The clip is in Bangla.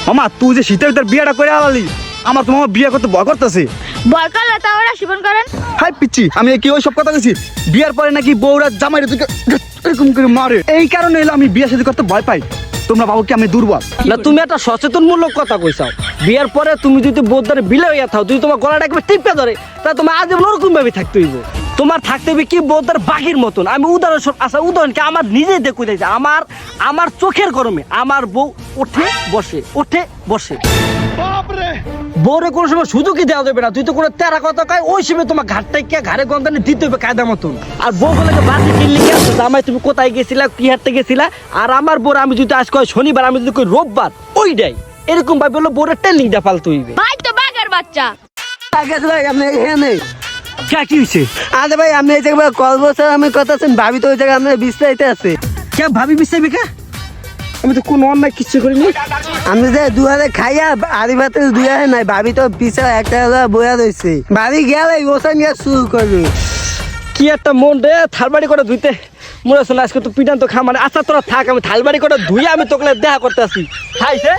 মামা তুই যে শীতের ভিতর বিয়েটা করে আলালি, আমার তো মামা বিয়ে করতে ভয় করতেছে। ভয় করলে তা ওরা জীবন করেন। হাই পিচ্ছি, আমি কি ওই সব কথা কইছি? বিয়ার পরে নাকি বউরা জামাইরে এরকম করে মারে, এই কারণে এলো আমি বিয়ে শাদী করতে ভয় পাই। তোমরা ভাবো কি আমি দুর্বল? না, তুমি একটা সচেতনমূলক কথা কইছাও। বিয়ার পরে তুমি যদি বোধদারে বিলে হইয়া থাও, যদি তোমার গলাটা একবার টিপে ধরে, তা তোমার আজীবন ওরকম ভাবে থাকতে হইব। তোমার থাকতে হবে কি বোধদার বাঘের মতন। আমি উদাহরণ কি আমার নিজেই দেখে দিয়েছি। আমার চোখের গরমে আমার বউ ওঠে বসে বউরে কোনো সময় সুযোগই দেওয়া যাবে না। তুই তো কোনো তেরা কথা কয়, ওই সময় তোমার ঘাটটাকে ঘাড়ে গন্ধানে দিতে হবে কায়দা মতন। আর বউ বলে বাসে কিনলি গেছো, জামাই তুমি কোথায় গেছিলা, কি হাঁটতে গেছিলা। আর আমার বউর আমি যদি আজ কয় শনিবার, আমি যদি কই রোববার, ওইটাই এরকম ভাবে বললো বউরের ট্রেনিংটা ফালতে হইবে। ভাই তো বাঘের বাচ্চা। ভাই আপনি এখানে কি হয়েছে? আরে ভাই আপনি এই জায়গায় কল বছর আমি কথা আছেন, ভাবি তো ওই জায়গায় আপনার বিস্তারিতে আছে। কে ভাবি বিশ্বাসবে কে? আমি তো কোনো অন্যায় কিছু করিনি। আমি যে দুয়ারে খাইয়া আড়ি ভাতে দুয়ারে নাই, ভাবি তো পিছনে একটা বয়া রয়েছে। ভাবি গেলে ওসান গিয়ে শুরু করবে। কি একটা মন রে, থালবাড়ি করে ধুইতে মনে হচ্ছে না আজকে তো পিটান তো খা মানে। আচ্ছা তোরা থাক, আমি থালবাড়ি করে ধুই, আমি তোকে দেখা করতে আসি। খাইছে